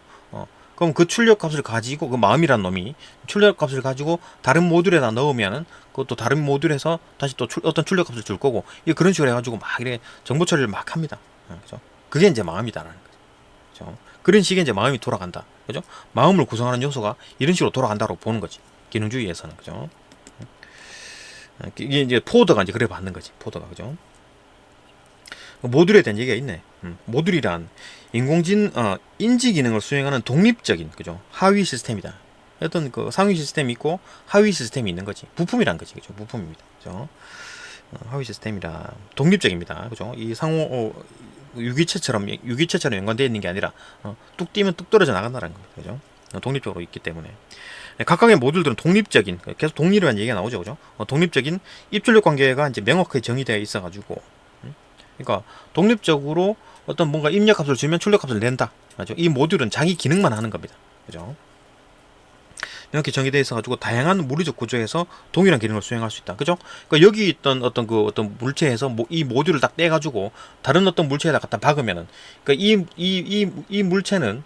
그럼 그 출력 값을 가지고 그 마음이란 놈이 출력 값을 가지고 다른 모듈에다 넣으면은 그것도 다른 모듈에서 다시 또 어떤 출력 값을 줄 거고 그런 식으로 해가지고 막 이렇게 정보 처리를 막 합니다. 그죠? 그게 이제 마음이다라는 거죠. 그죠? 그런 식의 이제 마음이 돌아간다. 그죠? 마음을 구성하는 요소가 이런 식으로 돌아간다고 보는 거지. 기능주의에서는, 그죠? 이게 이제 포더가 이제 그래 받는 거지. 포더가, 그죠? 모듈에 대한 얘기가 있네. 모듈이란 인지 기능을 수행하는 독립적인, 그죠? 하위 시스템이다. 어떤 그 상위 시스템이 있고 하위 시스템이 있는 거지. 부품이란 거지, 그죠? 부품입니다, 그죠? 하위 시스템이라 독립적입니다, 그죠? 이 상호 유기체처럼 연관되어 있는 게 아니라 뚝 뛰면 뚝 떨어져 나간다는 거죠, 그죠? 독립적으로 있기 때문에 각각의 모듈들은 독립적인, 계속 독립이라는 얘기가 나오죠, 그죠? 독립적인 입출력 관계가 이제 명확하게 정의되어 있어가지고, 그러니까 독립적으로 어떤 뭔가 입력 값을 주면 출력 값을 낸다. 맞죠? 이 모듈은 자기 기능만 하는 겁니다. 그죠? 이렇게 정의되어 있어가지고 다양한 물리적 구조에서 동일한 기능을 수행할 수 있다. 그죠? 그러니까 여기 있던 어떤 물체에서 이 모듈을 딱 떼가지고 다른 어떤 물체에다 갖다 박으면은, 그러니까 이 물체는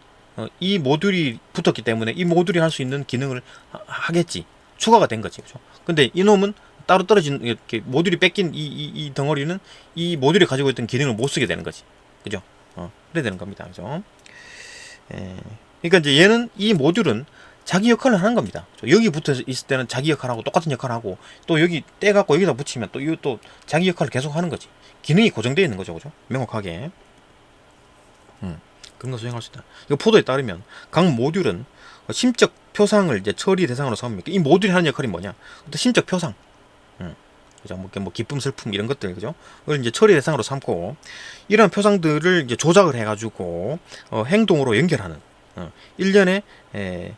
이 모듈이 붙었기 때문에 이 모듈이 할 수 있는 기능을 하겠지. 추가가 된 거지. 그죠? 근데 이놈은 따로 떨어진, 이렇게 모듈이 뺏긴 이 덩어리는 이 모듈이 가지고 있던 기능을 못 쓰게 되는 거지. 그죠? 그래야 되는 겁니다. 그죠? 그러니까 이제 얘는, 이 모듈은 자기 역할을 하는 겁니다. 여기 붙어 있을 때는 자기 역할하고 똑같은 역할을 하고, 또 여기 떼갖고 여기다 붙이면 또 이것도 자기 역할을 계속 하는 거지. 기능이 고정되어 있는 거죠. 그죠? 명확하게. 그런 거 수행할 수 있다. 이거 포도에 따르면 각 모듈은 심적 표상을 이제 처리 대상으로 삼으니까 이 모듈이 하는 역할이 뭐냐? 어떤 심적 표상. 그죠? 뭐 기쁨, 슬픔 이런 것들, 그죠? 그걸 이제 처리 대상으로 삼고 이런 표상들을 이제 조작을 해가지고 행동으로 연결하는 일련의 에,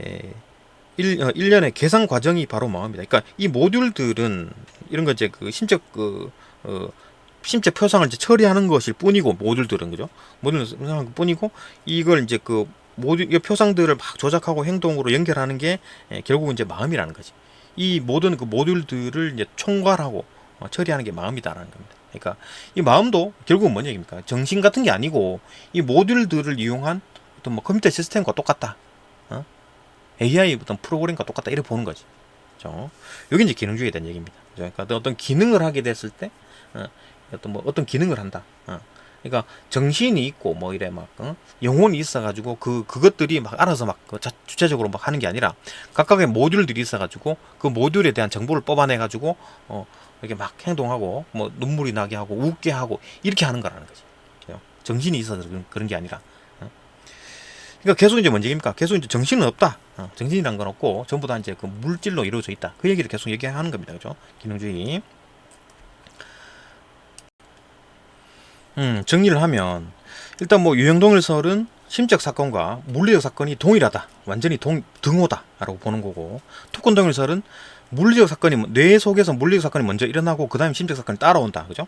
에, 1년의 계산 과정이 바로 마음이다. 그러니까 이 모듈들은 이런 거 이제 그 심적 표상을 이제 처리하는 것일 뿐이고, 모듈들은, 그죠? 모듈을 표상하는 것 뿐이고, 이걸 이제 그 모듈, 이 표상들을 막 조작하고 행동으로 연결하는 게 결국은 이제 마음이라는 거지. 이 모든 그 모듈들을 이제 총괄하고 처리하는 게 마음이다라는 겁니다. 그러니까 이 마음도 결국은 뭔 얘기입니까? 정신 같은 게 아니고 이 모듈들을 이용한 어떤 뭐 컴퓨터 시스템과 똑같다. AI 어떤 프로그램과 똑같다. 이렇게 보는 거지. 그죠? 여기 이제 기능주의에 대한 얘기입니다. 그죠? 그러니까 어떤 기능을 하게 됐을 때, 어떤 기능을 한다. 그러니까 정신이 있고 뭐 이래 막 영혼이 있어가지고 그것들이 막 알아서 막 주체적으로 막 하는 게 아니라 각각의 모듈들이 있어가지고 그 모듈에 대한 정보를 뽑아내가지고 이렇게 막 행동하고 뭐 눈물이 나게 하고 웃게 하고 이렇게 하는 거라는 거지. 그죠? 정신이 있어서 그런 게 아니라. 그러니까 계속 이제 뭔 얘기입니까? 계속 이제 정신은 없다. 정신이란 건 없고 전부 다 이제 그 물질로 이루어져 있다. 그 얘기를 계속 얘기하는 겁니다. 그죠? 기능주의. 정리를 하면 일단 뭐 유형동일설은 심적 사건과 물리적 사건이 동일하다. 완전히 등호다라고 보는 거고, 토큰동일설은 물리적 사건이 뇌 속에서 물리적 사건이 먼저 일어나고 그 다음에 심적 사건이 따라온다. 그죠?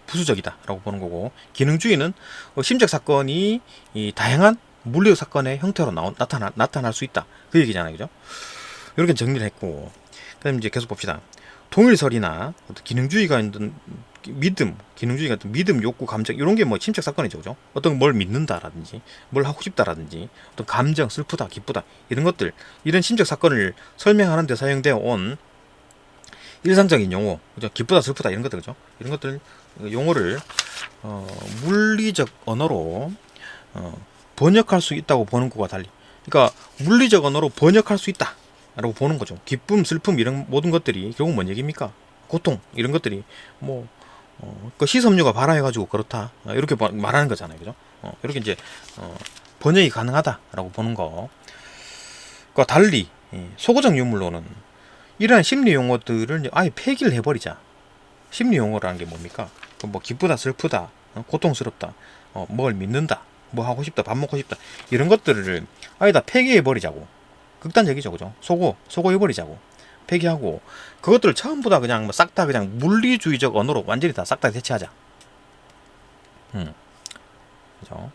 부수적이다라고 보는 거고, 기능주의는 심적 사건이 이 다양한 물리적 사건의 형태로 나타날 수 있다. 그 얘기잖아요. 그죠? 이렇게 정리를 했고, 그다음 이제 계속 봅시다. 동일설이나 기능주의가 있는 기능주의 같은 믿음, 욕구, 감정 이런 게 뭐 심적 사건이죠, 그죠? 어떤 뭘 믿는다라든지, 뭘 하고 싶다라든지, 어떤 감정, 슬프다, 기쁘다 이런 것들, 이런 심적 사건을 설명하는 데 사용되어 온 일상적인 용어, 그죠? 기쁘다, 슬프다 이런 것들, 그죠? 이런 것들 용어를 물리적 언어로 번역할 수 있다고 보는 것과 달리, 그러니까 물리적 언어로 번역할 수 있다. 라고 보는 거죠. 기쁨, 슬픔 이런 모든 것들이 결국 뭔 얘기입니까? 고통 이런 것들이 뭐 그 시섬유가 발화해가지고 그렇다 이렇게 말하는 거잖아요, 그죠? 이렇게 이제 번역이 가능하다라고 보는 거. 그 달리 소고적 유물로는 이러한 심리 용어들을 아예 폐기를 해버리자. 심리 용어라는 게 뭡니까? 뭐 기쁘다, 슬프다, 고통스럽다, 뭘 믿는다, 뭐 하고 싶다, 밥 먹고 싶다 이런 것들을 아예 다 폐기해버리자고. 극단적이죠, 그죠? 소고해버리자고. 폐기하고, 그것들을 전부 다 그냥 뭐 싹 다 그냥 물리주의적 언어로 완전히 다 싹 다 대체하자. 그죠?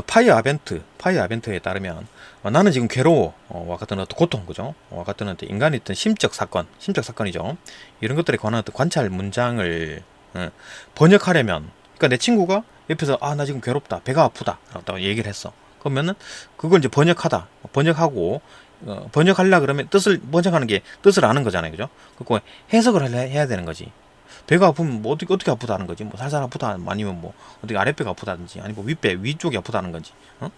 파이어 아벤트에 따르면, 나는 지금 괴로워. 와 같은 어떤 고통, 그죠? 와 같은 어떤 인간의 어떤 심적 사건이죠. 이런 것들에 관한 어떤 관찰 문장을, 번역하려면, 그러니까 내 친구가 옆에서, 나 지금 괴롭다. 배가 아프다. 라고 얘기를 했어. 그러면은, 그걸 이제 번역하고, 번역하려 그러면 번역하는 게 뜻을 아는 거잖아요. 그죠? 그거 해석을 해야 되는 거지. 배가 아프면 뭐 어떻게 아프다는 거지. 뭐 살살 아프다, 아니면 뭐 어떻게 아랫배가 아프다든지, 아니면 뭐 위쪽이 아프다는 건지, 뭐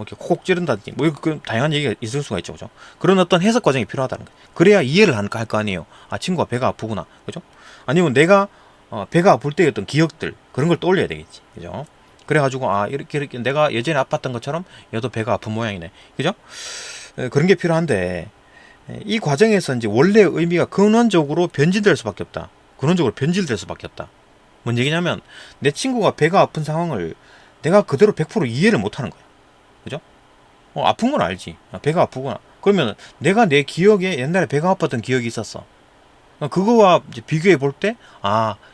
이렇게 콕 찌른다든지, 뭐 그 다양한 얘기가 있을 수가 있죠. 그죠? 그런 어떤 해석 과정이 필요하다는 거예요. 그래야 이해를 할 거 아니에요. 친구가 배가 아프구나. 그죠? 아니면 내가 배가 아플 때의 어떤 기억들, 그런 걸 떠올려야 되겠지. 그죠? 그래가지고, 이렇게 내가 예전에 아팠던 것처럼 얘도 배가 아픈 모양이네. 그죠? 그런 게 필요한데, 이 과정에서 이제 원래의 의미가 근원적으로 변질될 수밖에 없다. 근원적으로 변질될 수밖에 없다. 뭔 얘기냐면, 내 친구가 배가 아픈 상황을 내가 그대로 100% 이해를 못 하는 거야. 그죠? 아픈 건 알지. 배가 아프구나. 그러면 내가 내 기억에 옛날에 배가 아팠던 기억이 있었어. 그거와 이제 비교해 볼 때,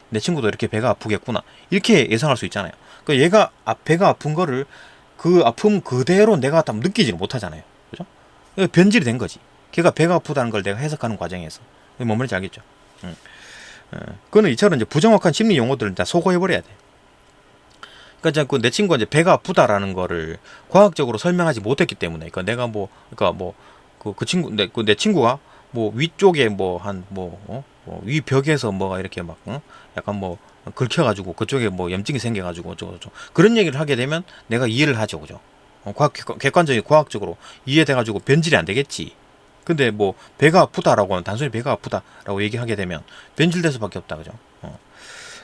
내 친구도 이렇게 배가 아프겠구나. 이렇게 예상할 수 있잖아요. 그러니까 얘가 배가 아픈 거를 그 아픔 그대로 내가 다 느끼지를 못하잖아요. 그죠? 변질이 된 거지. 걔가 배가 아프다는 걸 내가 해석하는 과정에서. 뭔 말인지 알겠죠? 그거는 이처럼 이제 부정확한 심리 용어들을 다 소거해버려야 돼. 그러니까 내 친구가 이제 배가 아프다라는 거를 과학적으로 설명하지 못했기 때문에, 내 친구가 뭐 위쪽에 위 벽에서 뭐가 이렇게 막 약간 뭐 긁혀가지고 그쪽에 뭐 염증이 생겨가지고 그런 얘기를 하게 되면 내가 이해를 하죠, 그죠? 객관적인 과학적으로 이해돼가지고 변질이 안 되겠지. 근데 뭐 배가 아프다라고 하면 단순히 배가 아프다라고 얘기하게 되면 변질될 수밖에 없다, 그죠?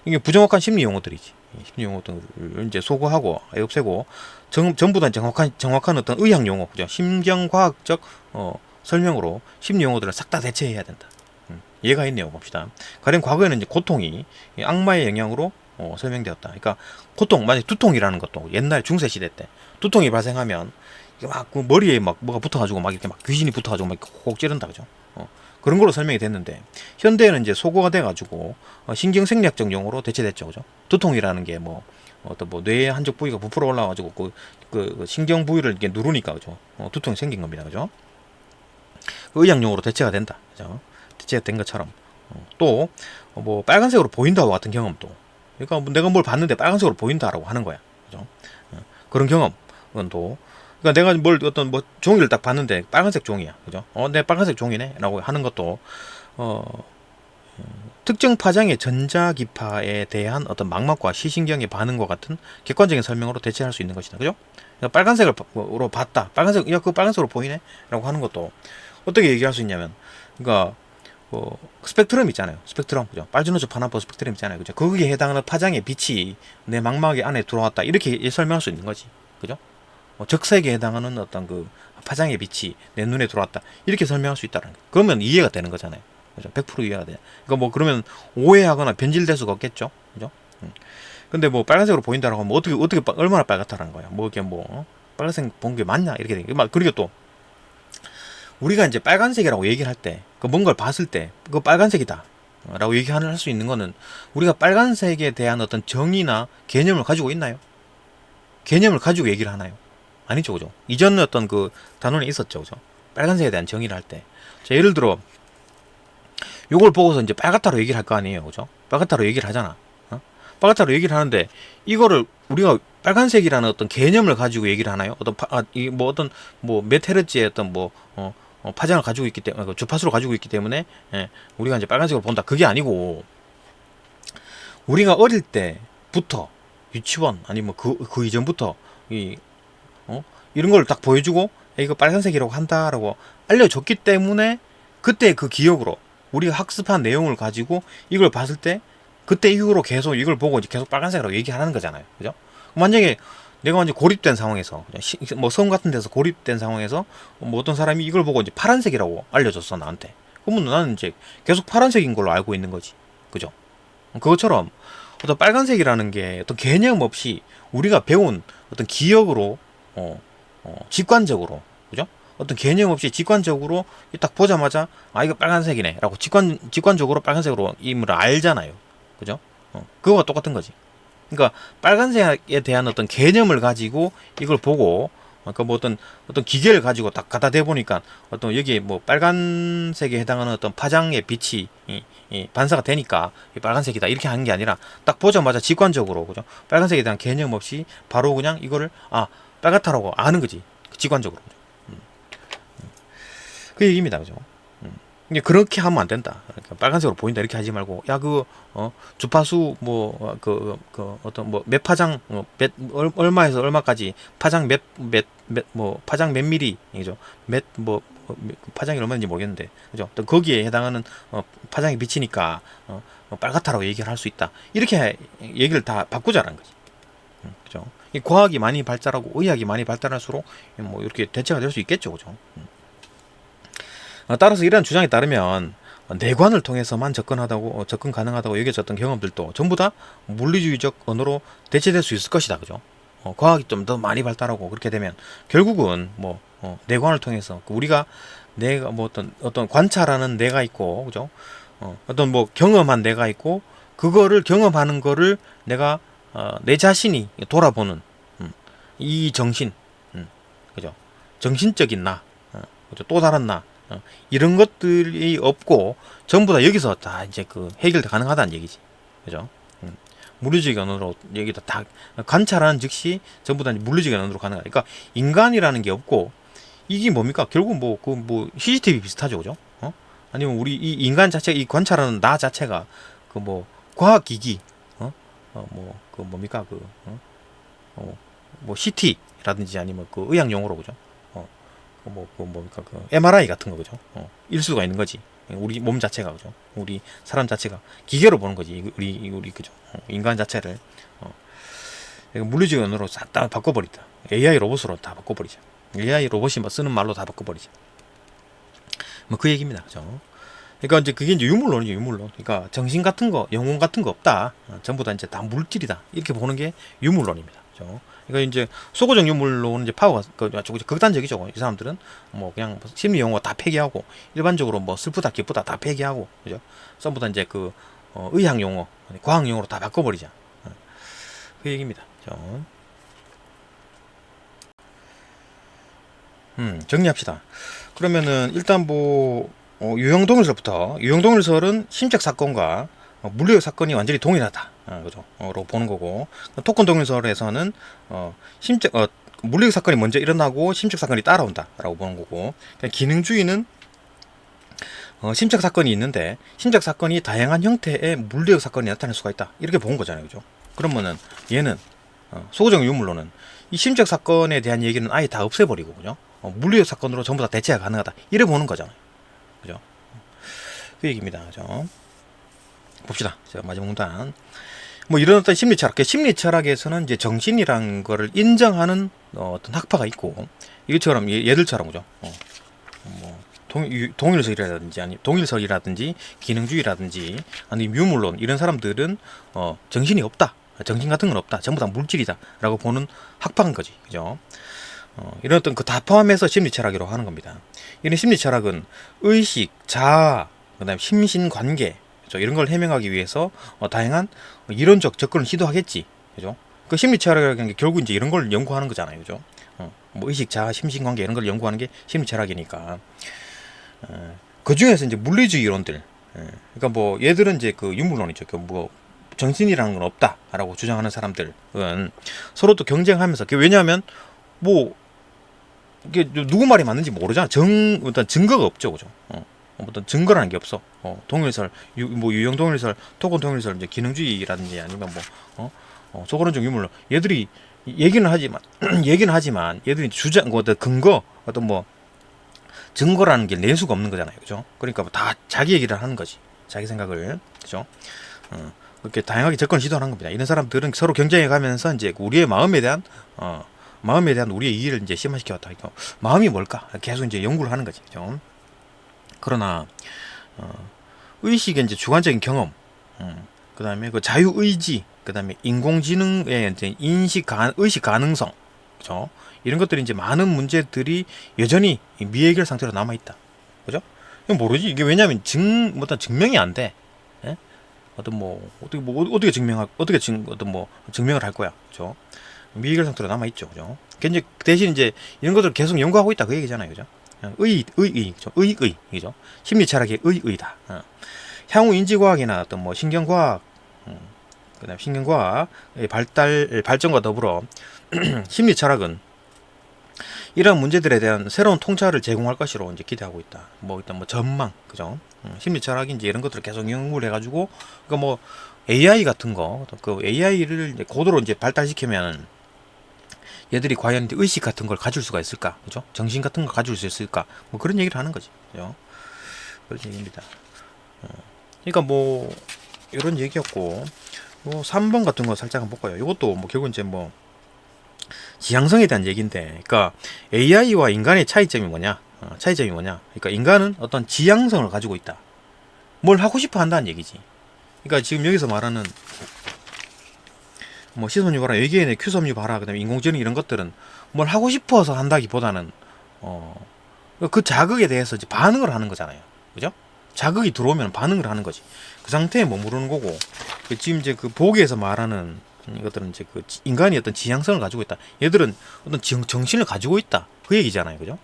이게 부정확한 심리 용어들이지. 심리 용어들을 이제 소거하고 없애고 전부 다 정확한 어떤 의학 용어, 그죠? 심경과학적 설명으로 심리 용어들을 싹 다 대체해야 된다. 예가 있네요. 봅시다. 가령 과거에는 이제 고통이 이 악마의 영향으로 설명되었다. 그러니까 고통, 만약 두통이라는 것도 옛날 중세 시대 때 두통이 발생하면 이게 막그 머리에 막 뭐가 붙어가지고 막 이렇게 막 귀신이 붙어가지고 막 콕 찌른다, 그죠? 그런 걸로 설명이 됐는데 현대에는 이제 소거가 돼가지고 신경생리학적 용어로 대체됐죠, 그죠? 두통이라는 게 뭐 어떤 뭐 뇌의 한쪽 부위가 부풀어 올라가지고 그 신경 부위를 이렇게 누르니까, 그죠? 두통이 생긴 겁니다, 그죠? 그 의학 용어로 대체가 된다, 그죠? 대체가 된 것처럼 또 뭐 빨간색으로 보인다와 같은 경험도, 그러니까 뭐 내가 뭘 봤는데 빨간색으로 보인다라고 하는 거야, 그죠? 그런 경험은 또, 그러니까 내가 뭘 어떤 뭐 종이를 딱 봤는데 빨간색 종이야, 그죠? 내 빨간색 종이네라고 하는 것도 어 특정 파장의 전자기파에 대한 어떤 망막과 시신경의 반응과 같은 객관적인 설명으로 대체할 수 있는 것이다, 그죠? 그러니까 빨간색으로 봤다, 빨간색, 야 그거 빨간색으로 보이네라고 하는 것도 어떻게 얘기할 수 있냐면, 그러니까 스펙트럼 있잖아요. 스펙트럼, 그죠? 빨주노초 파나포 스펙트럼 있잖아요, 그죠? 거기에 해당하는 파장의 빛이 내 망막의 안에 들어왔다, 이렇게 설명할 수 있는 거지, 그죠? 적색에 해당하는 어떤 그 파장의 빛이 내 눈에 들어왔다, 이렇게 설명할 수 있다는 거. 그러면 이해가 되는 거잖아요, 그죠? 100% 이해가 돼. 그러니까 뭐 그러면 오해하거나 변질될 수가 없겠죠, 그죠? 근데 뭐 빨간색으로 보인다라고 하면 어떻게 얼마나 빨갛다라는 거야? 뭐 이게 뭐 빨간색 본 게 맞냐, 이렇게 되는 거. 그리고 또 우리가 이제 빨간색이라고 얘기를 할 때, 그 뭔가를 봤을 때, 그거 빨간색이다 라고 얘기할 수 있는 거는, 우리가 빨간색에 대한 어떤 정의나 개념을 가지고 있나요? 개념을 가지고 얘기를 하나요? 아니죠, 그죠? 이전에 어떤 그 단원에 있었죠, 그죠? 빨간색에 대한 정의를 할 때. 자, 예를 들어, 요걸 보고서 이제 빨갛다로 얘기를 할 거 아니에요, 그죠? 빨갛다로 얘기를 하잖아. 빨갛다로 얘기를 하는데, 이거를 우리가 빨간색이라는 어떤 개념을 가지고 얘기를 하나요? 어떤 뭐 몇 헤르츠의 어떤 파장을 가지고 있기 때문에, 주파수를 가지고 있기 때문에, 예, 우리가 이제 빨간색으로 본다, 그게 아니고, 우리가 어릴 때부터 유치원 아니면 그 이전부터 이런 걸 딱 보여주고, 이거 빨간색이라고 한다라고 알려줬기 때문에, 그때 그 기억으로 우리가 학습한 내용을 가지고 이걸 봤을 때, 그때 이후로 계속 이걸 보고 이제 계속 빨간색이라고 얘기하는 거잖아요, 그죠? 만약에 내가 완전 고립된 상황에서, 뭐 섬 같은 데서 고립된 상황에서 뭐 어떤 사람이 이걸 보고 이제 파란색이라고 알려줬어, 나한테. 그러면 나는 이제 계속 파란색인 걸로 알고 있는 거지, 그죠? 그것처럼 어떤 빨간색이라는 게 어떤 개념 없이 우리가 배운 어떤 기억으로 직관적으로, 그죠? 어떤 개념 없이 직관적으로 딱 보자마자 이거 빨간색이네 라고 직관적으로 빨간색으로 임을 알잖아요, 그죠? 그거와 똑같은 거지. 그러니까 빨간색에 대한 어떤 개념을 가지고 이걸 보고, 그러니까 뭐 어떤 기계를 가지고 딱 갖다 대보니까 어떤 여기에 뭐 빨간색에 해당하는 어떤 파장의 빛이 반사가 되니까 빨간색이다, 이렇게 하는 게 아니라 딱 보자마자 직관적으로, 그죠? 빨간색에 대한 개념 없이 바로 그냥 이거를 빨갛다라고 아는 거지, 직관적으로. 그 얘기입니다, 그죠? 이게 그렇게 하면 안 된다. 그러니까 빨간색으로 보인다 이렇게 하지 말고, 야 주파수 어떤 뭐 몇 파장 얼마에서 얼마까지 파장 파장 몇 미리, 그죠? 파장이 얼마인지 모르겠는데, 그죠? 또 거기에 해당하는 파장이 비치니까 빨갛다라고 얘기를 할 수 있다, 이렇게 얘기를 다 바꾸자라는 거지, 그죠? 이 과학이 많이 발달하고 의학이 많이 발달할수록 뭐 이렇게 대체가 될 수 있겠죠, 그죠? 따라서 이러한 주장에 따르면 뇌관을 통해서만 접근 가능하다고 여겨졌던 경험들도 전부 다 물리주의적 언어로 대체될 수 있을 것이다, 그죠? 과학이 좀 더 많이 발달하고 그렇게 되면 결국은 뇌관을 통해서 우리가 내가 뭐 어떤 관찰하는 뇌가 있고, 그죠? 어떤 뭐 경험한 뇌가 있고, 그거를 경험하는 거를 내가 내 자신이 돌아보는 이 정신, 그죠? 정신적인 나, 그죠? 또 다른 나, 이런 것들이 없고 전부 다 여기서 다 이제 그 해결 가능하다는 얘기지, 그죠? 물리적인 언어로 여기다 다 관찰하는 즉시 전부 다 물리적인 언어로 가능하다. 그러니까 인간이라는 게 없고, 이게 뭡니까? 결국 뭐 CCTV 비슷하죠, 그죠? 아니면 우리 이 인간 자체, 이 관찰하는 나 자체가 그 뭐 과학기기, 뭡니까? 뭐 CT라든지 아니면 그 의학 용어로, 그죠? 뭡니까? MRI 같은 거, 그죠? 일 수가 있는 거지. 우리 몸 자체가, 그죠? 우리 사람 자체가 기계로 보는 거지. 우리 그죠? 인간 자체를. 물리적인 언어로 싹 다 바꿔버리자. AI 로봇으로 다 바꿔버리자. AI 로봇이 쓰는 말로 다 바꿔버리자. 뭐 그 얘기입니다, 그죠? 그러니까 이제 그게 이제 유물론이죠, 유물론. 그러니까 정신 같은 거, 영혼 같은 거 없다. 전부 다 이제 다 물질이다. 이렇게 보는 게 유물론입니다. 그죠? 그러니까 이제 소고적 유물론은 이제 파워가 조금 극단적이죠. 이 사람들은 뭐 그냥 심리 용어 다 폐기하고 일반적으로 뭐 슬프다, 기쁘다 다 폐기하고 그죠? 전부 다 이제 그 의학 용어, 과학 용어로 다 바꿔버리자. 그 얘기입니다. 그죠? 정리합시다. 그러면은 일단 뭐 유형동일설부터 유형동일설은 심적 사건과 물리적 사건이 완전히 동일하다. 그죠? 로 보는 거고 토큰 동일설에서는 심적 물리적 사건이 먼저 일어나고 심적 사건이 따라온다라고 보는 거고 기능주의는 심적 사건이 있는데 심적 사건이 다양한 형태의 물리적 사건이 나타날 수가 있다. 이렇게 본 거잖아요. 그죠? 그러면은 얘는 소고적 유물론은 이 심적 사건에 대한 얘기는 아예 다 없애버리고 그죠? 물리적 사건으로 전부 다 대체가 가능하다. 이래 보는 거잖아요. 그죠? 그 얘기입니다. 그죠? 봅시다. 제가 마지막 문단. 뭐 이런 어떤 심리 철학, 심리 철학에서는 이제 정신이란 거를 인정하는 어떤 학파가 있고 이것처럼 얘들처럼 그죠? 뭐 동일설이라든지 아니 동일설이라든지 기능주의라든지 아니 유물론 이런 사람들은 정신이 없다. 정신 같은 건 없다. 전부 다 물질이다라고 보는 학파인 거지. 그죠? 이런 어떤 그 다 포함해서 심리 철학이라고 하는 겁니다. 이런 심리 철학은 의식, 자아, 그다음에 심신 관계 이런 걸 해명하기 위해서 다양한 이론적 접근을 시도하겠지. 그죠? 그 심리 철학이라는 게 결국 이제 이런 걸 연구하는 거잖아요. 그죠? 뭐 의식, 자아, 심신 관계 이런 걸 연구하는 게 심리 철학이니까. 그 중에서 이제 물리주의 이론들. 그러니까 뭐 얘들은 이제 그 유물론이죠. 그 뭐 정신이라는 건 없다라고 주장하는 사람들은 서로 또 경쟁하면서 왜냐하면 뭐 이게 누구 말이 맞는지 모르잖아. 일단 증거가 없죠, 그죠? 어떤 증거라는 게 없어. 동일설, 유형 동일설, 토큰 동일설, 이제 기능주의라든지 아니면 소그론적 유물론 얘들이 얘기는 하지만 얘들이 주장, 어떤 근거, 어떤 뭐 증거라는 게 낼 수가 없는 거잖아요, 그죠? 그러니까 뭐 다 자기 얘기를 하는 거지, 자기 생각을, 그죠? 그렇게 다양하게 접근을 시도하는 겁니다. 이런 사람들은 서로 경쟁해 가면서 이제 우리의 마음에 대한 우리의 이해를 이제 심화시켜 왔다. 그러니까 마음이 뭘까? 계속 이제 연구를 하는 거지. 그죠? 그러나, 의식의 이제 주관적인 경험, 그 다음에 그 자유의지, 그 다음에 인공지능의 이제 의식 가능성, 그죠? 이런 것들이 이제 많은 문제들이 여전히 미해결 상태로 남아있다. 그죠? 이건 모르지. 이게 왜냐면 어떤 증명이 안 돼. 예? 어떻게 증명을 할 거야. 그죠? 미해결 상태로 남아있죠. 그죠? 이제 대신 이제 이런 것들을 계속 연구하고 있다. 그 얘기잖아요. 그죠? 그죠? 그죠? 심리 철학의 의의다. 향후 인지과학이나 어떤 뭐 신경과학, 그다음 신경과학의 발전과 더불어 심리 철학은 이러한 문제들에 대한 새로운 통찰을 제공할 것으로 이제 기대하고 있다. 뭐 일단 뭐 전망, 그죠? 심리 철학이 이제 이런 것들을 계속 연구를 해가지고, 그러니까 뭐 AI 같은 거, 그 AI를 고도로 이제 발달시키면 얘들이 과연 이제 의식 같은 걸 가질 수가 있을까, 그죠? 정신 같은 걸 가질 수 있을까, 뭐 그런 얘기를 하는 거지, 그죠? 그런 얘기입니다. 그러니까 뭐 이런 얘기였고, 뭐 3번 같은 거 살짝 한번 볼까요? 이것도 뭐 결국 이제 뭐 지향성에 대한 얘기인데, 그러니까 AI와 인간의 차이점이 뭐냐? 그러니까 인간은 어떤 지향성을 가지고 있다. 뭘 하고 싶어 한다는 얘기지. 그러니까 지금 여기서 말하는 뭐 시선유 봐라, 외계인의 큐섬유 봐라, 그다음에 인공지능 이런 것들은 뭘 하고 싶어서 한다기보다는 그 자극에 대해서 이제 반응을 하는 거잖아요. 그죠? 자극이 들어오면 반응을 하는 거지. 그 상태에 머무르는 거고, 지금 이제 그 보기에서 말하는 이것들은 이제 그 인간이 어떤 지향성을 가지고 있다. 얘들은 어떤 정신을 가지고 있다. 그 얘기잖아요. 그죠?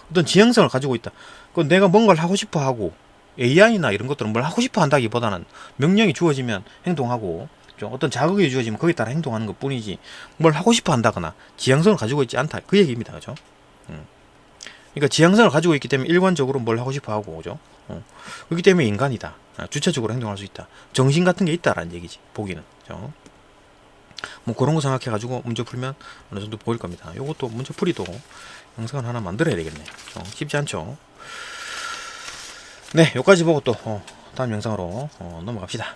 어떤 지향성을 가지고 있다. 그 내가 뭔가를 하고 싶어 하고, AI나 이런 것들은 뭘 하고 싶어 한다기보다는 명령이 주어지면 행동하고, 어떤 자극이 주어지면 거기에 따라 행동하는 것 뿐이지, 뭘 하고 싶어 한다거나 지향성을 가지고 있지 않다. 그 얘기입니다. 그죠? 그러니까 지향성을 가지고 있기 때문에 일관적으로 뭘 하고 싶어 하고, 그죠? 그렇기 때문에 인간이다. 주체적으로 행동할 수 있다. 정신 같은 게 있다라는 얘기지. 보기는. 그죠? 뭐 그런 거 생각해가지고 문제 풀면 어느 정도 보일 겁니다. 요것도 문제 풀이도 영상을 하나 만들어야 되겠네. 쉽지 않죠? 네, 여기까지 보고 또 다음 영상으로 넘어갑시다.